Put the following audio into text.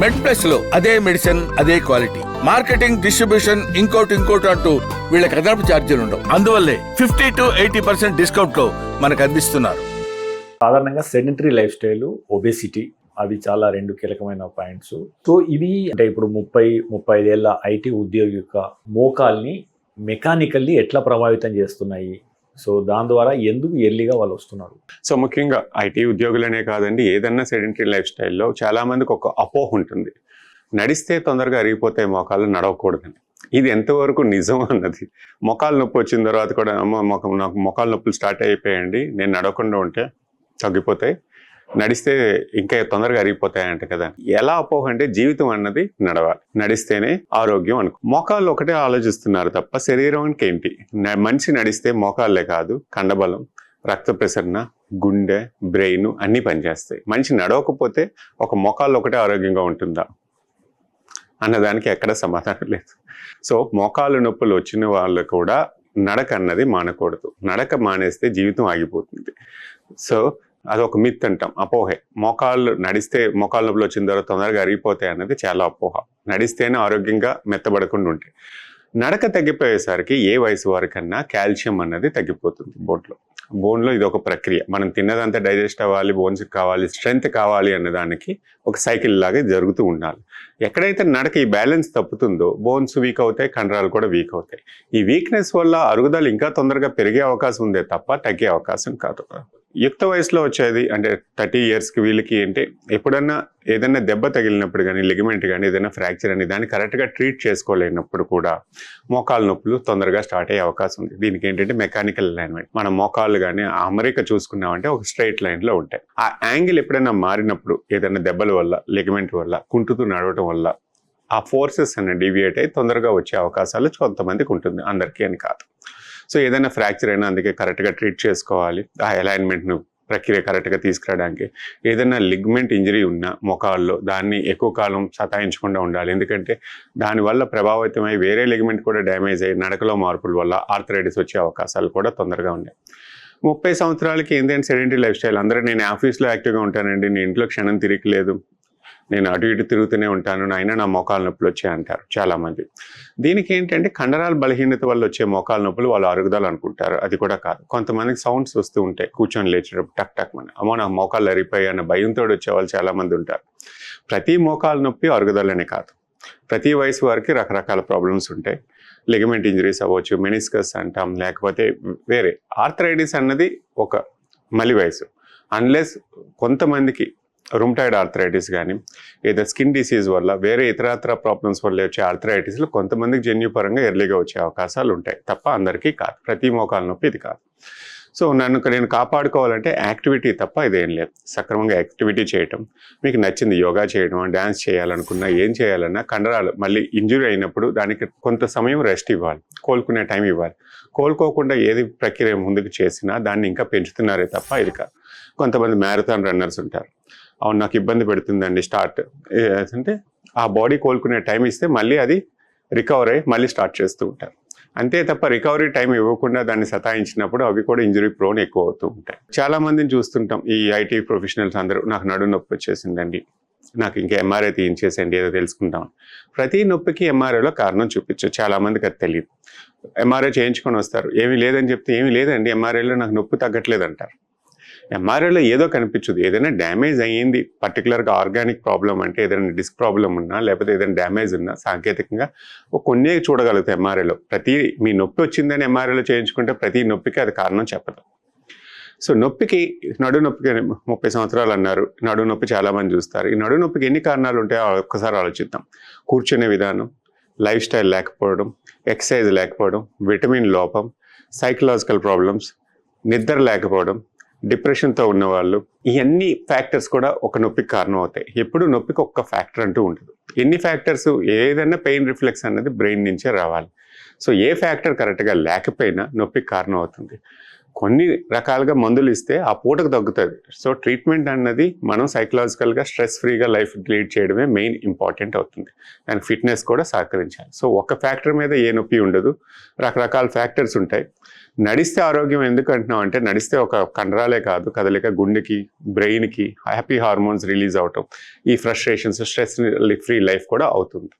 మెడ్ plus లో అదే medicine అదే క్వాలిటీ, మార్కెటింగ్, డిస్ట్రిబ్యూషన్, ఇంకోటి అంటూ వీళ్ళకి అదనపు ఛార్జీలు ఉండవు. అందువల్లే 50 to 80% డిస్కౌంట్ లో మనకు అందిస్తున్నారు. సాధారణంగా సెడెంటరీ లైఫ్ స్టైల్, ఒబేసిటీ అవి చాలా రెండు కీలకమైన పాయింట్స్. సో ఇవి అంటే ఇప్పుడు 30-35 ఏళ్ళ ఐటీ ఉద్యోగి యొక్క మోకాల్ని మెకానికల్లీ ఎట్లా ప్రభావితం చేస్తున్నాయి? సో దాని ద్వారా ఎందుకు ఎర్లీగా వాళ్ళు వస్తున్నారు? సో ముఖ్యంగా ఐటీ ఉద్యోగులనే కాదండి, ఏదన్నా సెడెంటరీ లైఫ్ స్టైల్లో చాలా మందికి ఒక అపోహ ఉంటుంది, నడిస్తే తొందరగా అరిగిపోతే మోకాళ్ళు నడవకూడదని. ఇది ఎంతవరకు నిజం అన్నది, మోకాలు నొప్పి వచ్చిన తర్వాత కూడా నాకు మోకాలు నొప్పులు స్టార్ట్ అయిపోయాయండి, నేను నడవకుండా ఉంటే తగ్గిపోతాయి, నడిస్తే ఇంకా తొందరగా అరిగిపోతాయంట కదా. ఎలా అపోహ అంటే జీవితం అన్నది నడవాలి, నడిస్తేనే ఆరోగ్యం అనుకో. మోకాళ్ళు ఒకటే ఆలోచిస్తున్నారు తప్ప శరీరానికి ఏంటి? మనిషి నడిస్తే మోకాళ్ళే కాదు, కండబలం, రక్త ప్రసరణ, గుండె, బ్రెయిన్ అన్నీ పనిచేస్తాయి. మనిషి నడవకపోతే ఒక మోకాళ్ళు ఒకటే ఆరోగ్యంగా ఉంటుందా అన్నదానికి ఎక్కడ సమాధానం లేదు. సో మోకాలు నొప్పులు వచ్చిన వాళ్ళు కూడా నడక అన్నది మానకూడదు. నడక మానేస్తే జీవితం ఆగిపోతుంది. సో అదొక మిత్ అంటాం, అపోహే. నడిస్తే మోకాళ్ళ నొప్పులు వచ్చిన తర్వాత తొందరగా అరిగిపోతాయి అన్నది చాలా అపోహ. నడిస్తేనే ఆరోగ్యంగా మెత్తబడకుండా ఉంటాయి. నడక తగ్గిపోయేసరికి ఏ వయసు వారికన్నా కాల్షియం అన్నది తగ్గిపోతుంది బోన్లో. ఇది ఒక ప్రక్రియ. మనం తిన్నదంతా డైజెస్ట్ అవ్వాలి, బోన్స్కి కావాలి, స్ట్రెంగ్త్ కావాలి అనే దానికి ఒక సైకిల్ లాగా జరుగుతూ ఉండాలి. ఎక్కడైతే నడక ఈ బ్యాలెన్స్ తప్పుతుందో బోన్స్ వీక్ అవుతాయి, కండరాలు కూడా వీక్ అవుతాయి. ఈ వీక్నెస్ వల్ల అరుగుదల ఇంకా తొందరగా పెరిగే అవకాశం ఉందే తప్ప తగ్గే అవకాశం కాదు. యుక్త వయసులో వచ్చేది అంటే 30 yearsకి వీళ్ళకి ఏంటి, ఎప్పుడన్నా ఏదైనా దెబ్బ తగిలినప్పుడు కానీ, లిగమెంట్ కానీ, ఏదైనా ఫ్రాక్చర్ అని దాన్ని కరెక్ట్గా ట్రీట్ చేసుకోలేనప్పుడు కూడా మోకాలు నొప్పులు తొందరగా స్టార్ట్ అయ్యే అవకాశం ఉంది. దీనికి ఏంటంటే మెకానికల్ అలైన్మెంట్. మన మోకాళ్ళు కానీ అమరిక చూసుకున్నామంటే ఒక స్ట్రైట్ లైన్లో ఉంటాయి. ఆ యాంగిల్ ఎప్పుడైనా మారినప్పుడు ఏదైనా దెబ్బల వల్ల, లిగమెంట్ వల్ల, కుంటుతూ నడవటం వల్ల ఆ ఫోర్సెస్ అన్న డీవియేట్ అయ్యి తొందరగా వచ్చే అవకాశాలు కొంతమందికి ఉంటుంది, అందరికీ అని కాదు. సో ఏదైనా ఫ్రాక్చర్ అయినా అందుకే కరెక్ట్గా ట్రీట్ చేసుకోవాలి. ఆ అలైన్మెంట్ను ప్రక్రియ కరెక్ట్గా తీసుకురావడానికి. ఏదైనా లిగ్మెంట్ ఇంజరీ ఉన్నా మోకాల్లో దాన్ని ఎక్కువ కాలం సతాయించకుండా ఉండాలి. ఎందుకంటే దానివల్ల ప్రభావితమై వేరే లిగ్మెంట్ కూడా డ్యామేజ్ అయ్యి నడకలో మార్పుల వల్ల ఆర్థరైటిస్ వచ్చే అవకాశాలు కూడా తొందరగా ఉన్నాయి. 30 సంవత్సరాలకి ఏంటంటే సెడెంటరీ లైఫ్ స్టైల్. అందరూ నేను ఆఫీస్లో యాక్టివ్గా ఉంటానండి, నేను ఇంట్లో క్షణం తిరిగిలేదు, నేను అటు ఇటు తిరుగుతూనే ఉంటాను, అయినా నా మోకాలు నొప్పులు వచ్చాయి అంటారు చాలామంది. దీనికి ఏంటంటే కండరాల బలహీనత వల్ల వచ్చే మోకాలు నొప్పులు వాళ్ళు అరుగుదల అనుకుంటారు. అది కూడా కాదు. కొంతమందికి సౌండ్స్ వస్తూ ఉంటాయి కూర్చొని లేచేటప్పుడు, టక్ టక్ అని, అమ్మో నా మోకాళ్ళు అరిగిపోయి అన్న భయంతో వచ్చే వాళ్ళు చాలామంది ఉంటారు. ప్రతి మోకాలు నొప్పి అరుగుదలనే కాదు, ప్రతి వయసు వారికి రకరకాల ప్రాబ్లమ్స్ ఉంటాయి. లిగమెంట్ ఇంజరీస్ అవ్వచ్చు, మెనిస్కస్ అంటాం, లేకపోతే వేరే ఆర్థరైటిస్ అన్నది ఒక మలి వయసు. అన్లెస్ కొంతమందికి రుమటాయిడ్ ఆర్థరైటిస్ కానీ, ఏదో స్కిన్ డిసీజ్ వల్ల, వేరే ఇతరత్ర ప్రాబ్లమ్స్ వల్ల వచ్చే ఆర్థరైటిస్లు కొంతమందికి జన్యుపరంగా ఎర్లీగా వచ్చే అవకాశాలు ఉంటాయి తప్ప అందరికీ కాదు. ప్రతి మోకాలు నొప్పి ఇది కాదు. సో నేను కాపాడుకోవాలంటే యాక్టివిటీ తప్ప ఇదేం లేదు. సక్రమంగా యాక్టివిటీ చేయటం, మీకు నచ్చింది యోగా చేయడం, డ్యాన్స్ చేయాలనుకున్నా, ఏం చేయాలన్నా కండరాలు మళ్ళీ ఇంజురీ అయినప్పుడు దానికి కొంత సమయం రెస్ట్ ఇవ్వాలి, కోలుకునే టైం ఇవ్వాలి. కోలుకోకుండా ఏది ప్రక్రియ ముందుకు చేసినా దాన్ని ఇంకా పెంచుతున్నారే తప్ప ఇది కాదు. కొంతమంది మ్యారథాన్ రన్నర్స్ ఉంటారు, అవును నాకు ఇబ్బంది పెడుతుందండి స్టార్ట్ అంటే ఆ బాడీ కోలుకునే టైం ఇస్తే మళ్ళీ అది రికవర్ అయ్యి మళ్ళీ స్టార్ట్ చేస్తూ ఉంటారు. అంతే తప్ప రికవరీ టైం ఇవ్వకుండా దాన్ని సతాయించినప్పుడు అవి కూడా ఇంజరీ ప్రోన్ ఎక్కువ అవుతూ ఉంటాయి. చాలా మందిని చూస్తుంటాం, ఈ ఐటీ ప్రొఫెషనల్స్ అందరూ, నాకు నడుము నొప్పి వచ్చేసిందండి, నాకు ఇంకా ఎంఆర్ఐ తీయించేసండి ఏదో తెలుసుకుంటాం. ప్రతి నొప్పికి ఎంఆర్ఐలో కారణం చూపించు, చాలా మందికి అది తెలియదు. ఎంఆర్ఐ చేయించుకొని వస్తారు, ఏమీ లేదని చెప్తే ఏమీ లేదండి ఎంఆర్ఐలో నాకు నొప్పి తగ్గట్లేదు అంటారు. ఎంఆర్ఐలో ఏదో కనిపించదు, ఏదైనా డ్యామేజ్ అయ్యింది, పర్టికులర్గా ఆర్గానిక్ ప్రాబ్లం అంటే ఏదైనా డిస్క్ ప్రాబ్లం ఉన్నా లేకపోతే ఏదైనా డ్యామేజ్ ఉన్నా సాంకేతికంగా కొన్ని చూడగలుగుతాయి ఎంఆర్ఐలో. మీ నొప్పి వచ్చిందని ఎంఆర్ఐలో చేయించుకుంటే ప్రతి నొప్పికి అది కారణం చెప్పదు. సో నొప్పికి, నడు నొప్పికి 30 సంవత్సరాలు అన్నారు, నడు నొప్పి చాలామంది చూస్తారు. ఈ నడు నొప్పికి ఎన్ని కారణాలు ఉంటాయో ఒక్కసారి ఆలోచిద్దాం. కూర్చునే విధానం, లైఫ్ స్టైల్ లేకపోవడం, ఎక్సర్సైజ్ లేకపోవడం, విటమిన్ లోపం, సైకలాజికల్ ప్రాబ్లమ్స్, నిద్ర లేకపోవడం, డిప్రెషన్తో ఉన్నవాళ్ళు, ఇవన్నీ ఫ్యాక్టర్స్ కూడా ఒక నొప్పికి కారణం అవుతాయి. ఎప్పుడు నొప్పికి ఒక్క ఫ్యాక్టర్ అంటూ ఉంటుంది. ఎన్ని ఫ్యాక్టర్స్, ఏదైనా పెయిన్ రిఫ్లెక్స్ అనేది బ్రెయిన్ నుంచే రావాలి. సో ఏ ఫ్యాక్టర్ కరెక్ట్గా లేకపోయినా నొప్పికి కారణం అవుతుంది. కొన్ని రకాలుగా మందులు ఇస్తే ఆ పూటకు తగ్గుతుంది. సో ట్రీట్మెంట్ అన్నది మనం సైకలాజికల్గా స్ట్రెస్ ఫ్రీగా లైఫ్ లీడ్ చేయడమే మెయిన్ ఇంపార్టెంట్ అవుతుంది. దానికి ఫిట్నెస్ కూడా సహకరించాలి. సో ఒక ఫ్యాక్టర్ మీద ఏ నొప్పి ఉండదు, రకరకాల ఫ్యాక్టర్స్ ఉంటాయి. నడిస్తే ఆరోగ్యం ఎందుకు అంటున్నాం అంటే, నడిస్తే ఒక కండరాలే కాదు, కదలిక గుండెకి, బ్రెయిన్కి హ్యాపీ హార్మోన్స్ రిలీజ్ అవటం, ఈ ఫ్రస్ట్రేషన్స్, స్ట్రెస్ ఫ్రీ లైఫ్ కూడా అవుతుంది.